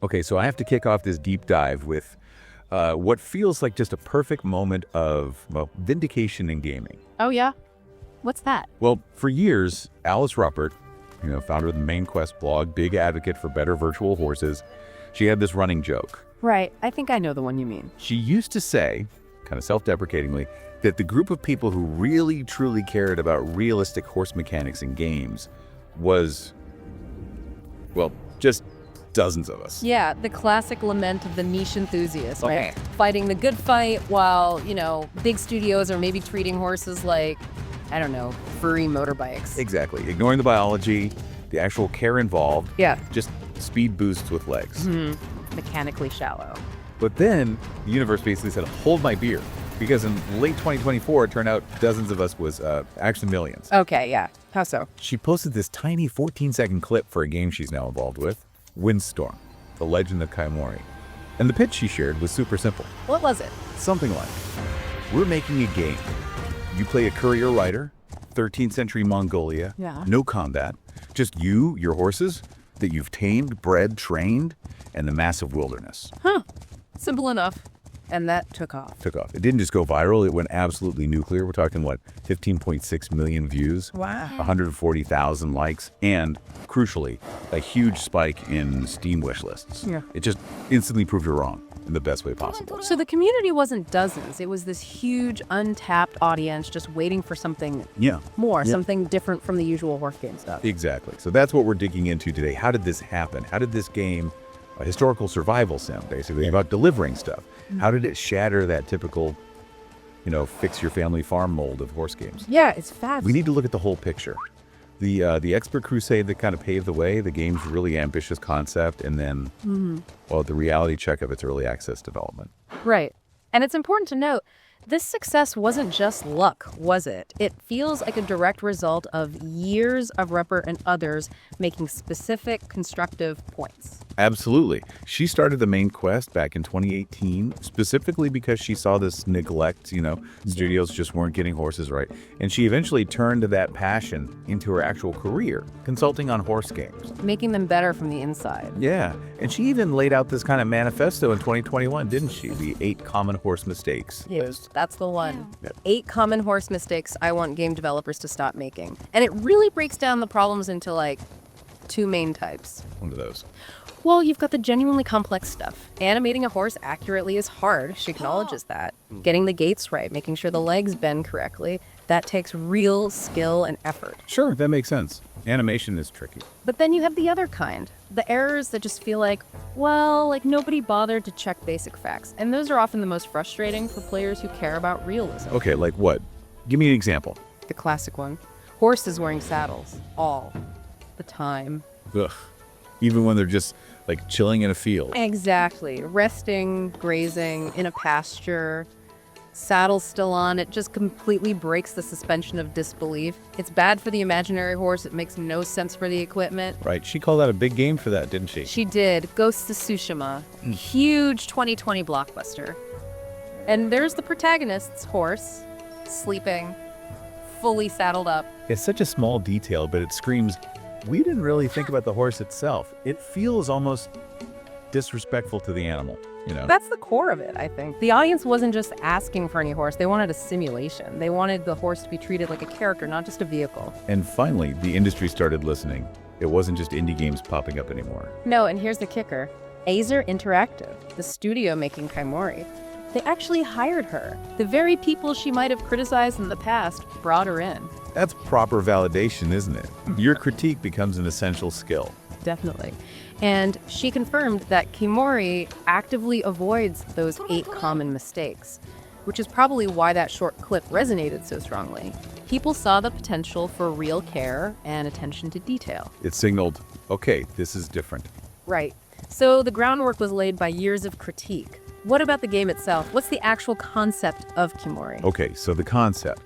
Okay, so I have to kick off this deep dive with what feels like just a perfect moment of, well, vindication in gaming. Oh, yeah? What's that? Well, for years, Alice Ruppert, founder of the Main Quest blog, big advocate for better virtual horses, she had this running joke. Right. I think I know the one you mean. She used to say, kind of self-deprecatingly, that the group of people who really, truly cared about realistic horse mechanics in games was, well, just dozens of us. Yeah, the classic lament of the niche enthusiast, right? Fighting the good fight while, big studios are maybe treating horses like, I don't know, furry motorbikes. Exactly. Ignoring the biology, the actual care involved. Yeah. Just speed boosts with legs. Mechanically shallow. But then the universe basically said, hold my beer. Because in late 2024, it turned out dozens of us was actually millions. Okay, yeah. How so? She posted this tiny 14-second clip for a game she's now involved with, Windstorm, The Legend of Khiimori. And the pitch she shared was super simple. What was it? Something like, we're making a game. You play a courier rider, 13th century Mongolia, no combat, just you, your horses, that you've tamed, bred, trained, and the massive wilderness. Huh. Simple enough. And that took off. It didn't just go viral, it went absolutely nuclear. We're talking, 15.6 million views? Wow. 140,000 likes, and, crucially, a huge spike in Steam wish lists. Yeah. It just instantly proved her wrong in the best way possible. So the community wasn't dozens. It was this huge, untapped audience just waiting for something more, something different from the usual horse game stuff. Exactly. So that's what we're digging into today. How did this happen? How did this game, a historical survival sim, basically, about delivering stuff, how did it shatter that typical, fix your family farm mold of horse games? Yeah, it's fabulous. We need to look at the whole picture. The expert crusade that kind of paved the way, the game's really ambitious concept, and then, the reality check of its early access development. Right. And it's important to note, this success wasn't just luck, was it? It feels like a direct result of years of Ruppert and others making specific constructive points. Absolutely. She started the Main Quest back in 2018, specifically because she saw this neglect, studios just weren't getting horses right. And she eventually turned that passion into her actual career, consulting on horse games. Making them better from the inside. Yeah. And she even laid out this kind of manifesto in 2021, didn't she? The 8 common horse mistakes. Yes, that's the one. 8 common horse mistakes I want game developers to stop making. And it really breaks down the problems into 2 main types. One of those. Well, you've got the genuinely complex stuff. Animating a horse accurately is hard. She acknowledges that. Getting the gaits right, making sure the legs bend correctly, that takes real skill and effort. Sure, that makes sense. Animation is tricky. But then you have the other kind. The errors that just feel like nobody bothered to check basic facts. And those are often the most frustrating for players who care about realism. Okay, like what? Give me an example. The classic one. Horses wearing saddles. All the time. Ugh. Even when they're just chilling in a field. Exactly. Resting, grazing, in a pasture, saddle's still on. It just completely breaks the suspension of disbelief. It's bad for the imaginary horse. It makes no sense for the equipment. Right. She called out a big game for that, didn't she? She did. Ghost of Tsushima. Huge 2020 blockbuster. And there's the protagonist's horse, sleeping, fully saddled up. It's such a small detail, but it screams, we didn't really think about the horse itself. It feels almost disrespectful to the animal, That's the core of it, I think. The audience wasn't just asking for any horse. They wanted a simulation. They wanted the horse to be treated like a character, not just a vehicle. And finally, the industry started listening. It wasn't just indie games popping up anymore. No, and here's the kicker. Azer Interactive, the studio making Khiimori, they actually hired her. The very people she might have criticized in the past brought her in. That's proper validation, isn't it? Your critique becomes an essential skill. Definitely. And she confirmed that Khiimori actively avoids those 8 common mistakes, which is probably why that short clip resonated so strongly. People saw the potential for real care and attention to detail. It signaled, okay, this is different. Right. So the groundwork was laid by years of critique. What about the game itself? What's the actual concept of Khiimori? Okay, so the concept.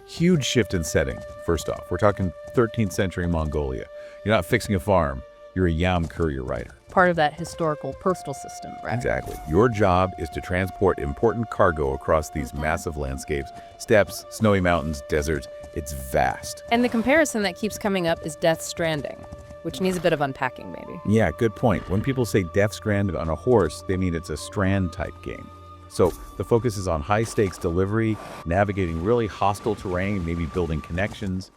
Huge shift in setting, first off. We're talking 13th century Mongolia. You're not fixing a farm. You're a yam courier rider. Part of that historical postal system, right? Exactly. Your job is to transport important cargo across these massive landscapes, steppes, snowy mountains, deserts. It's vast. And the comparison that keeps coming up is Death Stranding. which needs a bit of unpacking, maybe. Yeah, good point. When people say Death Stranding on a horse, they mean it's a Strand-type game. So the focus is on high-stakes delivery, navigating really hostile terrain, maybe building connections,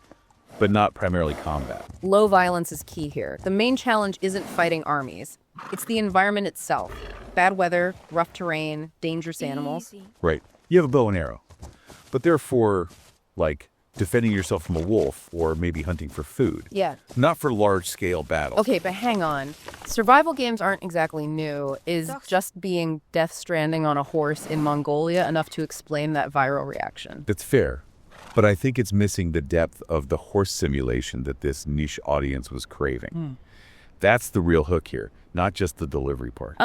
but not primarily combat. Low violence is key here. The main challenge isn't fighting armies. It's the environment itself. Bad weather, rough terrain, dangerous animals. Right. You have a bow and arrow, but they're for, like, defending yourself from a wolf or maybe hunting for food. Yeah. Not for large-scale battles. Okay, but hang on. Survival games aren't exactly new. Is just being Death Stranding on a horse in Mongolia enough to explain that viral reaction? That's fair, but I think it's missing the depth of the horse simulation that this niche audience was craving. That's the real hook here, not just the delivery part.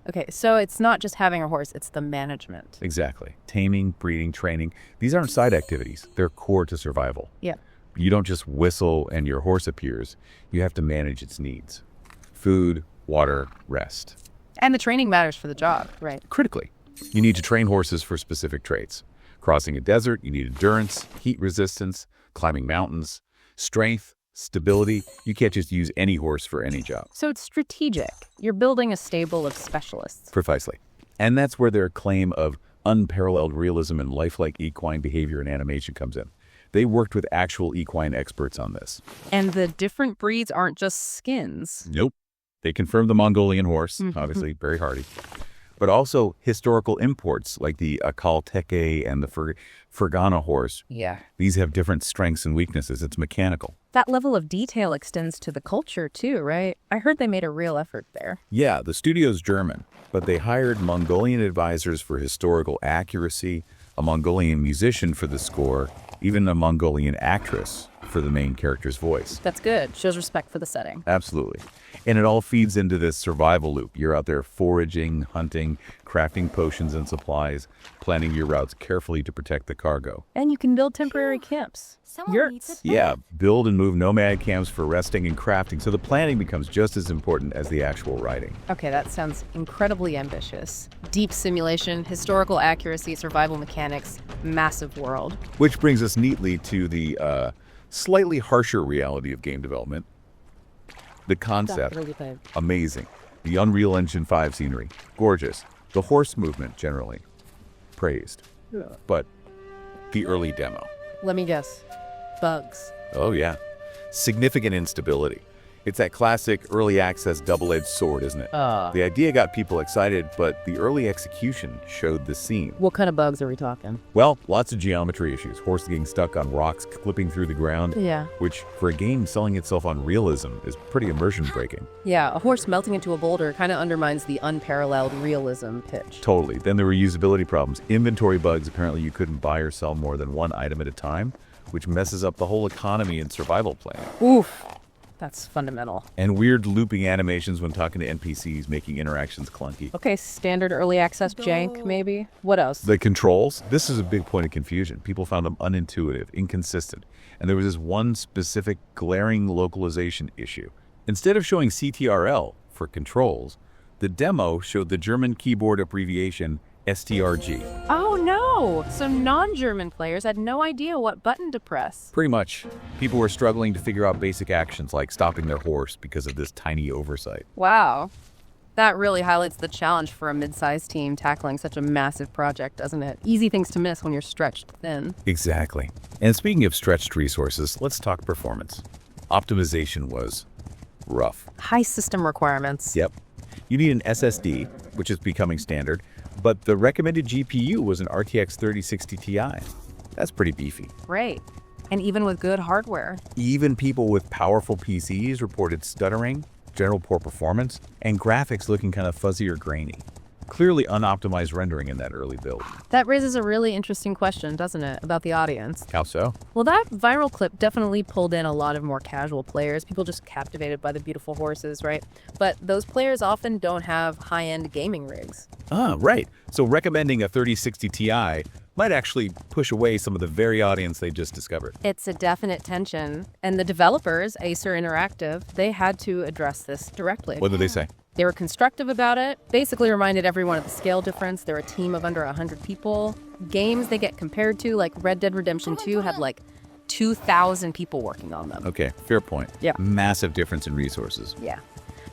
Okay, so it's not just having a horse, it's the management. Exactly. Taming, breeding, training, these aren't side activities. They're core to survival. Yeah. You don't just whistle and your horse appears. You have to manage its needs. Food, water, rest. And the training matters for the job, right? Critically, you need to train horses for specific traits. Crossing a desert, you need endurance, heat resistance, climbing mountains, strength, stability. You can't just use any horse for any job. So it's strategic. You're building a stable of specialists. Precisely. And that's where their claim of unparalleled realism and lifelike equine behavior and animation comes in. They worked with actual equine experts on this. And the different breeds aren't just skins. Nope. They confirmed the Mongolian horse, obviously very hardy, but also historical imports like the Akalteke and the Fergana horse. Yeah. These have different strengths and weaknesses. It's mechanical. That level of detail extends to the culture too, right? I heard they made a real effort there. Yeah, the studio's German, but they hired Mongolian advisors for historical accuracy, a Mongolian musician for the score, even a Mongolian actress for the main character's voice. That's good. Shows respect for the setting. Absolutely. And it all feeds into this survival loop. You're out there foraging, hunting, crafting potions and supplies, planning your routes carefully to protect the cargo. And you can build temporary camps. Yurts. Yeah, build and move nomad camps for resting and crafting, so the planning becomes just as important as the actual riding. Okay, that sounds incredibly ambitious. Deep simulation, historical accuracy, survival mechanics, massive world. Which brings us neatly to the slightly harsher reality of game development. The concept, amazing. The Unreal Engine 5 scenery, gorgeous. The horse movement, generally, praised. But the early demo. Let me guess. Bugs. Oh, yeah. Significant instability. It's that classic early access double-edged sword, isn't it? The idea got people excited, but the early execution showed the scene. What kind of bugs are we talking? Well, lots of geometry issues. Horses getting stuck on rocks, clipping through the ground. Yeah. Which, for a game selling itself on realism, is pretty immersion-breaking. Yeah, a horse melting into a boulder kind of undermines the unparalleled realism pitch. Totally. Then there were usability problems. Inventory bugs. Apparently you couldn't buy or sell more than one item at a time, which messes up the whole economy and survival planning. Oof. That's fundamental. And weird looping animations when talking to NPCs, making interactions clunky. Okay, standard early access jank, maybe? What else? The controls, this is a big point of confusion. People found them unintuitive, inconsistent, and there was this one specific glaring localization issue. Instead of showing CTRL for controls, the demo showed the German keyboard abbreviation STRG. Oh no! So non-German players had no idea what button to press. Pretty much. People were struggling to figure out basic actions like stopping their horse because of this tiny oversight. Wow. That really highlights the challenge for a mid-sized team tackling such a massive project, doesn't it? Easy things to miss when you're stretched thin. Exactly. And speaking of stretched resources, let's talk performance. Optimization was rough. High system requirements. Yep. You need an SSD, which is becoming standard, but the recommended GPU was an RTX 3060 Ti. That's pretty beefy. Great. And even with good hardware. Even people with powerful PCs reported stuttering, general poor performance, and graphics looking kind of fuzzy or grainy. Clearly unoptimized rendering in that early build. That raises a really interesting question, doesn't it, about the audience? How so? Well, that viral clip definitely pulled in a lot of more casual players, people just captivated by the beautiful horses, right? But those players often don't have high-end gaming rigs. Ah, right. So recommending a 3060 Ti might actually push away some of the very audience they just discovered. It's a definite tension. And the developers, Acer Interactive, they had to address this directly. What did they say? They were constructive about it, basically reminded everyone of the scale difference. They're a team of under 100 people. Games they get compared to, like Red Dead Redemption 2, had like 2,000 people working on them. Okay, fair point. Yeah. Massive difference in resources. Yeah.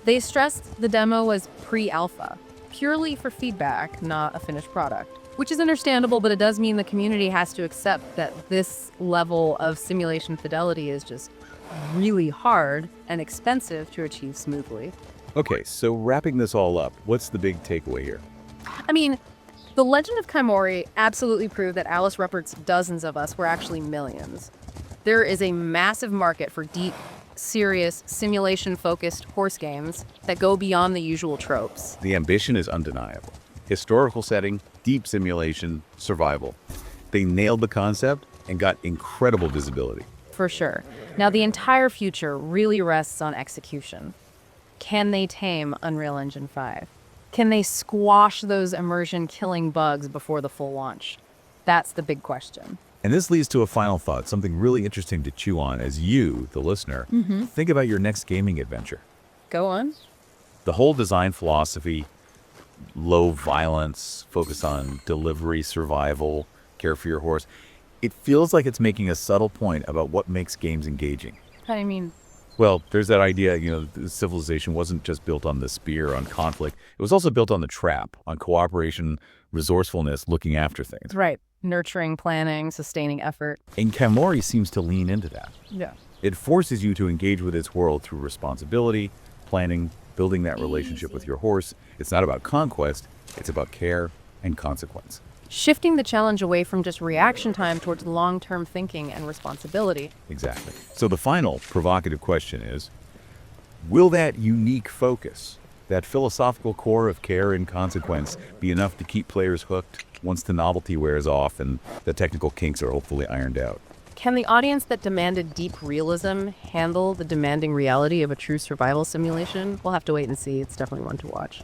They stressed the demo was pre-alpha, purely for feedback, not a finished product. Which is understandable, but it does mean the community has to accept that this level of simulation fidelity is just really hard and expensive to achieve smoothly. Okay, so wrapping this all up, what's the big takeaway here? I mean, the Legend of Khiimori absolutely proved that Alice Ruppert's dozens of us were actually millions. There is a massive market for deep, serious, simulation-focused horse games that go beyond the usual tropes. The ambition is undeniable. Historical setting, deep simulation, survival. They nailed the concept and got incredible visibility. For sure. Now, the entire future really rests on execution. Can they tame Unreal Engine 5? Can they squash those immersion-killing bugs before the full launch? That's the big question. And this leads to a final thought, something really interesting to chew on as you, the listener, think about your next gaming adventure. Go on. The whole design philosophy, low violence, focus on delivery, survival, care for your horse, it feels like it's making a subtle point about what makes games engaging. How do you mean? Well, there's that idea, the civilization wasn't just built on the spear, on conflict. It was also built on the trap, on cooperation, resourcefulness, looking after things. Right. Nurturing, planning, sustaining effort. And Khiimori seems to lean into that. Yeah. It forces you to engage with its world through responsibility, planning, building that relationship with your horse. It's not about conquest, it's about care and consequence. Shifting the challenge away from just reaction time towards long-term thinking and responsibility. Exactly. So the final provocative question is, will that unique focus, that philosophical core of care and consequence, be enough to keep players hooked once the novelty wears off and the technical kinks are hopefully ironed out? Can the audience that demanded deep realism handle the demanding reality of a true survival simulation? We'll have to wait and see. It's definitely one to watch.